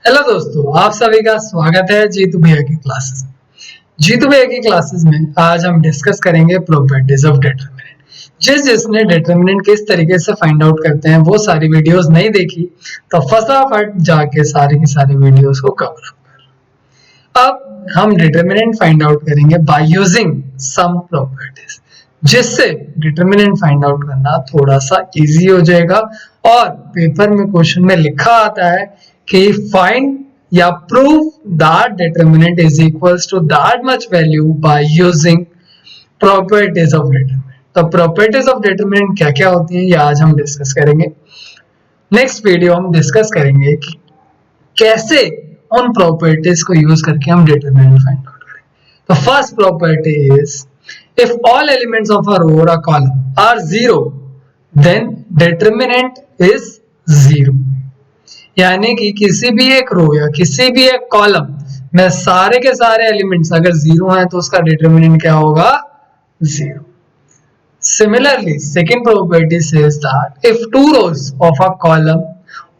Hello दोस्तों, आप सभी का स्वागत है जीतू भैया की क्लासेस में। जीतू भैया की क्लासेस में आज हम डिस्कस करेंगे प्रॉपर्टीज ऑफ डिटरमिनेंट। जिसने डिटरमिनेंट किस तरीके से फाइंड आउट करते हैं वो सारी वीडियोस नहीं देखी तो फटाफट जाके सारी की सारी वीडियोस को कवर अप। अब हम डिटरमिनेंट फाइंड आउट करेंगे बाय यूजिंग सम प्रॉपर्टीज, जिससे डिटरमिनेंट फाइंड आउट करना थोड़ा सा इजी हो जाएगा। और पेपर में क्वेश्चन में लिखा आता है कि फाइंड या prove that determinant is equals to that much value by using properties of determinant. तो प्रॉपर्टीज ऑफ डिटरमिनेंट क्या क्या होती हैं ये आज हम डिस्कस करेंगे। नेक्स्ट वीडियो हम डिस्कस करेंगे कि कैसे उन प्रॉपर्टीज को यूज करके हम डिटरमिनेंट फाइंड आउट करें। तो first property is if all elements of a row or a column are zero then determinant is zero। यानी कि किसी भी एक रो या किसी भी एक कॉलम में सारे के सारे एलिमेंट्स अगर जीरो हैं तो उसका डिटरमिनेंट क्या होगा? Zero. Similarly, second property says that if two rows of a column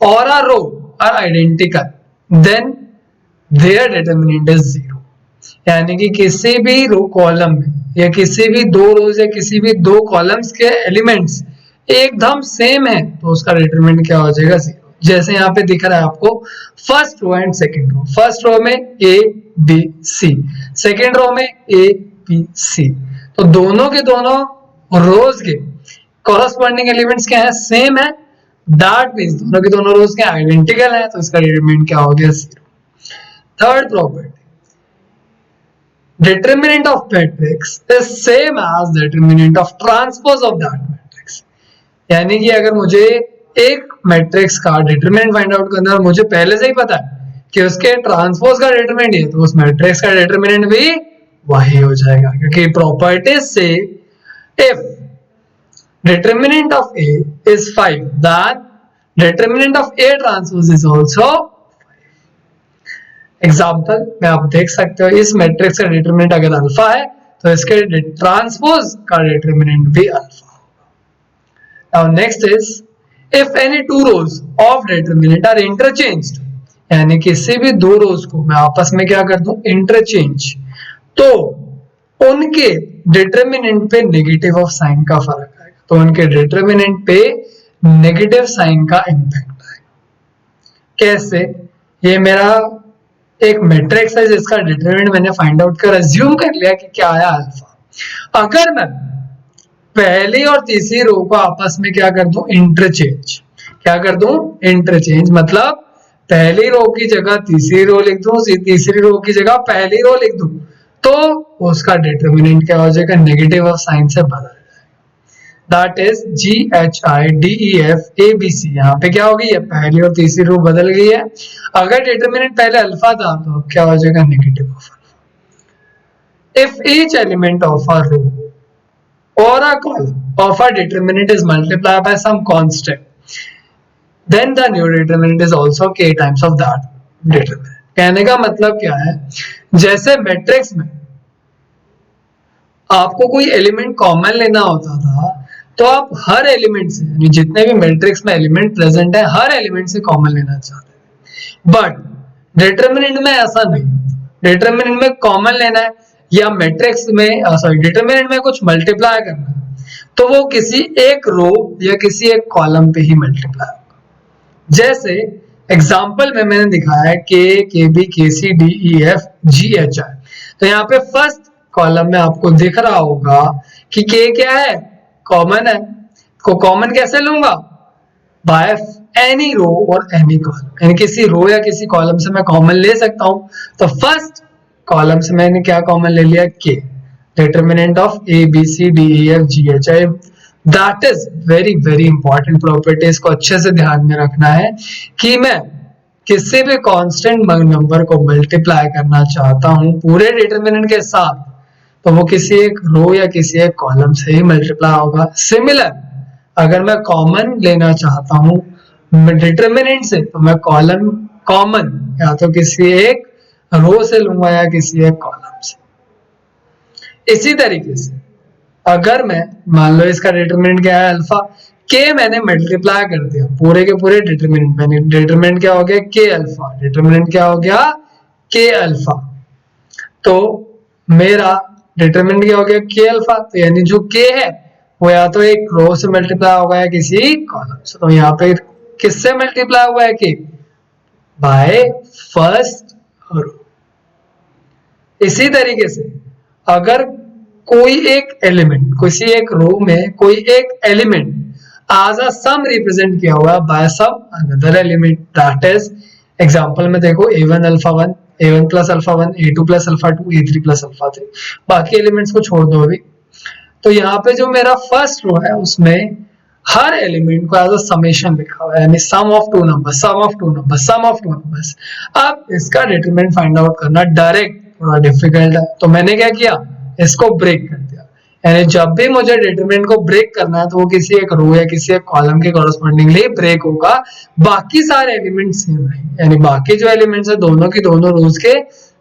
or a row are identical, then their determinant is zero। यानी कि किसी भी रो कॉलम में या किसी भी दो रोज या किसी भी दो कॉलम्स के एलिमेंट्स एकदम सेम है तो उसका डिटरमिनेंट क्या हो जाएगा? जीरो। जैसे यहाँ पे दिख रहा है आपको first row and second row. First row में A B C, second row में ए बी सी, तो दोनों के दोनों रोज के कॉरस्पॉन्डिंग एलिमेंट्स क्या है? सेम है। दैट मींस दोनों के दोनों रोज के आइडेंटिकल है तो इसका डिटरमिनेंट क्या हो गया? Zero. Third property, determinant of matrix is same as determinant of transpose of that matrix। यानी कि अगर मुझे एक मैट्रिक्स का डिटरमिनेंट फाइंड आउट करना है, मुझे पहले से ही पता है कि उसके ट्रांसपोज का डिटरमिनेंट है, तो उस मैट्रिक्स का डिटरमिनेंट भी वही हो जाएगा, क्योंकि प्रॉपर्टीज से if determinant of A is 5 then determinant of A transpose is also। Example में आप देख सकते हो इस मैट्रिक्स का डिटरमिनेंट अगर अल्फा है तो इसके ट्रांसपोज का डिटरमिनेंट भी अल्फा होगा। Now next is if any two rows of determinant are interchanged, यानी किसी भी दो रोज को मैं आपस में क्या कर दूं? इंटरचेंज, तो उनके डिटरमिनेंट पे नेगेटिव ऑफ साइन का फर्क आएगा, तो उनके डिटरमिनेंट पे नेगेटिव साइन का इंपैक्ट आएगा। कैसे? ये मेरा एक मैट्रिक्स है जिसका डिटरमिनेंट मैंने फाइंड आउट कर अज्यूम कर लिया कि क्या आया? अल्फा। अगर मैं पहली और तीसरी रो को आपस में क्या कर दूं? इंटरचेंज। क्या कर दूं? इंटरचेंज, मतलब पहली रो की जगह तीसरी रो लिख दूं, तीसरी रो की जगह पहली रो लिख दूं, तो उसका डिटरमिनेंट क्या हो जाएगा? नेगेटिव ऑफ साइन से बदल that is G H I D E F A B C. यहाँ पे क्या हो गई है? पहली और तीसरी रो बदल गई है। अगर डिटरमिनेंट पहले अल्फा था तो अब क्या हो जाएगा? Negative of alpha. If each element of a row or a column of a determinant is multiplied by some constant, then the new determinant is also k times of that determinant। कहने का मतलब क्या है? जैसे matrix में आपको कोई element common लेना होता था तो आप हर एलिमेंट से, यानी जितने भी मैट्रिक्स में एलिमेंट प्रेजेंट है हर एलिमेंट से कॉमन लेना चाहते थे, बट डिटरमिनेंट में ऐसा नहीं। डिटरमिनेंट में कॉमन लेना है या मैट्रिक्स में डिटरमिनेंट में कुछ मल्टीप्लाई करना है तो वो किसी एक रो या किसी एक कॉलम पे ही मल्टीप्लाई होगा। जैसे एग्जांपल में मैंने दिखाया है K B K C D E F G H I, तो यहाँ पे फर्स्ट कॉलम में आपको दिख रहा होगा कि के क्या है? कॉमन है। को कॉमन कैसे लूंगा? बाय एनी रो और एनी कॉलम, यानी किसी रो या किसी कॉलम से मैं कॉमन ले सकता हूं। तो फर्स्ट कॉलम से मैंने क्या कॉमन ले लिया? K. Determinant of A B C D E F G H I, that is very very important property. इसको अच्छे से ध्यान में रखना है कि मैं किसी भी कांस्टेंट नंबर को मल्टीप्लाई करना चाहता हूं पूरे डिटरमिनेंट के साथ तो वो किसी एक रो या किसी एक कॉलम से ही मल्टीप्लाई होगा। सिमिलर अगर मैं कॉमन लेना चाहता हूं डिटरमिनेंट से तो मैं कॉलम कॉमन या तो किसी एक रो से लूंगा या किसी एक कॉलम से। इसी तरीके से अगर मैं मान लो इसका डिटरमिनेंट क्या है? अल्फा। के मैंने मल्टीप्लाई कर दिया पूरे के पूरे डिटरमिनेंट में, डिटरमिनेंट क्या हो गया के अल्फा, डिटरमिनेंट क्या हो गया के अल्फा। तो मेरा डिटरमिनेंट क्या हो गया के अल्फा, तो यानी जो के है वो या तो एक रो से मल्टीप्लाई होगा या किसी कॉलम से। तो यहाँ पे किससे मल्टीप्लाई हुआ है के, बाय फर्स्ट रो। इसी तरीके से अगर कोई एक एलिमेंट, किसी एक रो में कोई एक element as a sum represent किया हुआ है by some another element, that is example में देखो a1 alpha 1, a1 plus alpha 1, a2 plus alpha 2, a3 plus alpha 3, बाकी एलिमेंट्स को छोड़ दो अभी। तो यहाँ पे जो मेरा फर्स्ट रो है उसमें हर एलिमेंट को एज अ समेशन लिखा हुआ है, यानी sum of two number, sum of two number, sum of two numbers. अब इसका डिटरमिनेंट फाइंड आउट करना डायरेक्ट थोड़ा डिफिकल्ट है, तो मैंने क्या किया, इसको ब्रेक कर दिया। यानी जब भी मुझे डिटरमिनेंट को ब्रेक करना है तो वो किसी एक रो या किसी एक कॉलम के कॉरस्पॉन्डिंगली ब्रेक होगा, बाकी सारे एलिमेंट सेम रहेंगे, यानी बाकी जो एलिमेंट्स है दोनों की दोनों रोज के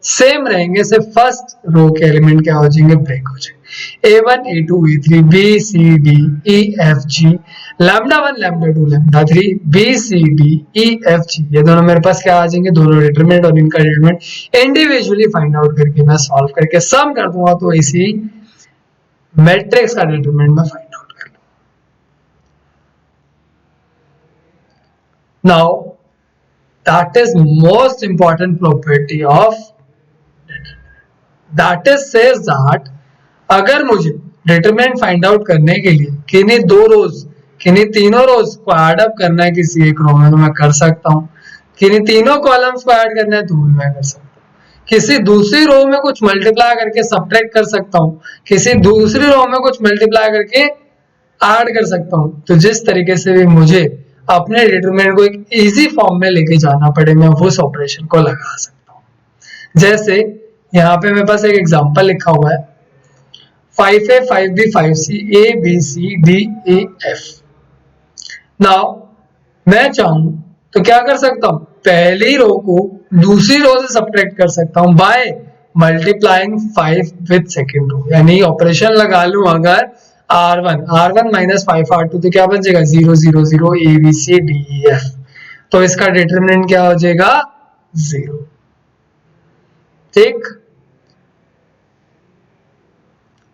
सेम रहेंगे, सिर्फ फर्स्ट रो के एलिमेंट क्या हो जाएंगे, ब्रेक हो जाएंगे। A1, A2, A3, B, C, D, E, F, G, lambda 1, lambda 2, lambda 3, B, C, D, E, F, G, ये दोनों मेरे पास क्या आ जाएंगे, दोनों डिटरमिनेंट, और इनका डिटरमिनेंट इंडिविजुअली फाइंड आउट करके मैं सॉल्व करके सम कर दूंगा, तो इसी मैट्रिक्स का डिटरमिनेंट मैं फाइंड आउट कर लूंगा। Now that is most important property of that is says that अगर मुझे डिटरमिनेंट फाइंड आउट करने के लिए किन्हीं दो रोज, किन्हीं तीनों रोज को ऐड अप करना है किसी एक रो में, तो मैं कर सकता हूँ। किन्हीं तीनों कॉलम्स को ऐड करना है तो भी मैं कर सकता हूँ। किसी दूसरी रो में कुछ मल्टीप्लाई करके सब्ट्रैक्ट कर सकता हूँ, किसी दूसरी रो में कुछ मल्टीप्लाई करके ऐड कर सकता हूँ। तो जिस तरीके से भी मुझे अपने डिटरमिनेंट को एक इजी फॉर्म में लेके जाना पड़े, मैं उस ऑपरेशन को लगा सकता हूँ। जैसे यहाँ पे मेरे पास एक एग्जांपल लिखा हुआ है, 5A, 5B, 5C, A, B, C, D, E, F। Now मैं चाहूं तो क्या कर सकता हूं, पहली रो को दूसरी रो से सब्ट्रैक्ट कर सकता हूं by multiplying 5 with second row, यानी ऑपरेशन लगा लूं अगर R1 माइनस 5R2, तो क्या बन जाएगा 0 0 0 A B C D E F। तो इसका डिटरमिनेंट क्या हो जाएगा 0। ठीक,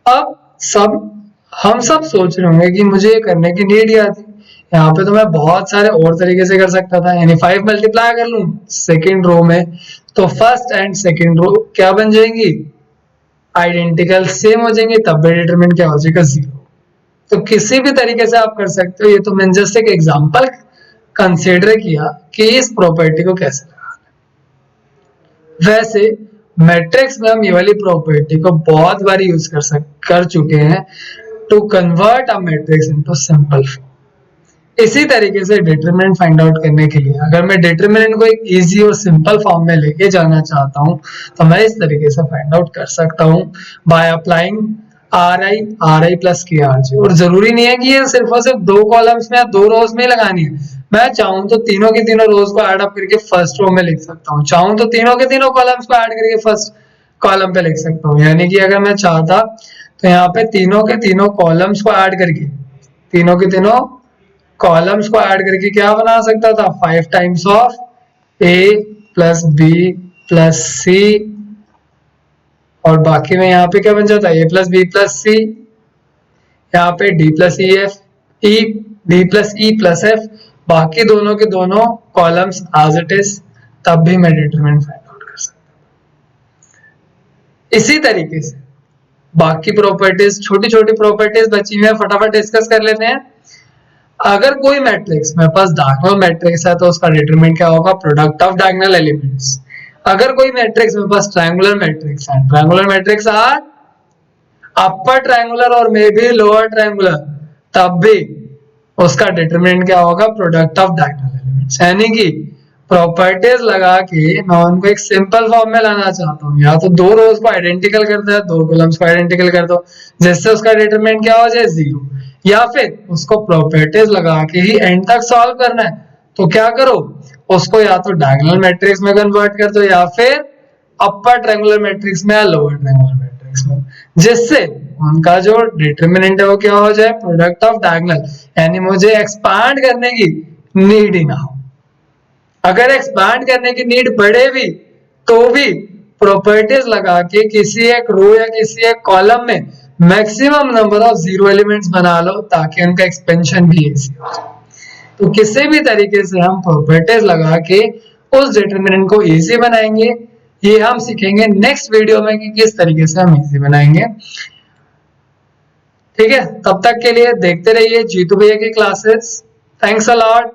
अब हम सब सोच रहे होंगे कि मुझे ये करने की नीड क्या थी। यहाँ पे तो मैं बहुत सारे और तरीके से कर सकता था, यानी 5 मल्टीप्लाई कर लूं सेकेंड रो में, तो फर्स्ट एंड सेकेंड रो क्या बन जाएंगी, आइडेंटिकल सेम हो जाएंगे, तब भी डिटरमिनेंट क्या हो जाएगा 0। तो किसी भी तरीके से आप कर सकते हो, ये तो मैंने जस्ट एक एग्जांपल कंसीडर किया कि इस प्रॉपर्टी को कैसे लगाना। वैसे मैट्रिक्स में हम ये वाली प्रॉपर्टी को बहुत बार यूज कर चुके हैं to convert a matrix into simple form. इसी तरीके से डिटरमिनेंट फाइंड आउट करने के लिए अगर मैं डिटरमिनेंट को एक इजी और सिंपल फॉर्म में लेके जाना चाहता हूं, तो मैं इस तरीके से फाइंड आउट कर सकता हूं बाय अप्लाइंग ri प्लस के rj। और जरूरी नहीं है कि ये सिर्फ और सिर्फ दो कॉलम्स में या दो रोज में लगानी है, मैं चाहूं तो तीनों की तीनों रोज को ऐड अप करके फर्स्ट रो में लिख सकता हूँ, चाहूं तो तीनों के तीनों कॉलम्स को ऐड करके फर्स्ट कॉलम पे लिख सकता हूँ। यानी कि अगर मैं चाहता तो यहाँ पे तीनों के तीनों कॉलम्स को ऐड करके, तीनों के तीनों कॉलम्स को ऐड करके क्या बना सकता था, 5 times of a plus b plus c, और बाकी में यहाँ पे क्या बन जाता है a plus b plus c, यहाँ पे d plus e f e d plus e plus f, बाकी दोनों के दोनों कॉलम्स एज इट इज, तब भी मैं डिटरमिनेंट फाइंड आउट कर सकता हूँ। इसी तरीके से बाकी प्रॉपर्टीज, छोटी छोटी प्रॉपर्टीज बची हुई है, फटाफट डिस्कस कर लेते हैं। अगर कोई मैट्रिक्स मेरे पास डायगोनल मैट्रिक्स है तो उसका डिटरमिनेंट क्या होगा, प्रोडक्ट ऑफ डायगोनल एलिमेंट्स। अगर कोई मैट्रिक्स मेरे पास ट्रायंगुलर मैट्रिक्स है, triangular matrix are upper triangular और मे बी लोअर ट्रायंगुलर, तब भी उसका डिटरमिनेंट क्या होगा, प्रोडक्ट ऑफ डायगोनल एलिमेंट्स। यानी कि प्रॉपर्टीज लगा के मैं उनको एक सिंपल फॉर्म में लाना चाहता हूँ, या तो दो रोज को आइडेंटिकल करता है, दो कॉलम्स को आइडेंटिकल कर दो जिससे उसका डिटरमिनेंट क्या हो जाए 0, या फिर उसको प्रॉपर्टीज लगा के ही एंड तक सॉल्व करना है, तो क्या करो, उसको या तो डायगोनल मैट्रिक्स में कन्वर्ट कर दो या फिर अपर ट्रायंगुलर मैट्रिक्स में या लोअर ट्रायंगुलर मैट्रिक्स मैक्सिमम, जिससे उनका जो डिटरमिनेंट है वो क्या हो जाए, प्रोडक्ट ऑफ डायगोनल, यानी मुझे एक्सपांड करने की नीड ही ना हो। अगर एक्सपांड करने की नीड बढ़े भी तो भी प्रॉपर्टीज लगा के किसी एक रो या किसी एक कॉलम में maximum number of zero elements बना लो ताकि उनका एक्सपेंशन भी इजी हो जाए। तो किसी भी तरीके से हम प्रॉपर्टीज लगा के उस डिटरमिनेंट को इजी बनाएंगे, ये हम सीखेंगे नेक्स्ट वीडियो में कि किस तरीके से हम इजी बनाएंगे। ठीक है, तब तक के लिए देखते रहिए जीतू भैया की क्लासेस। Thanks a lot.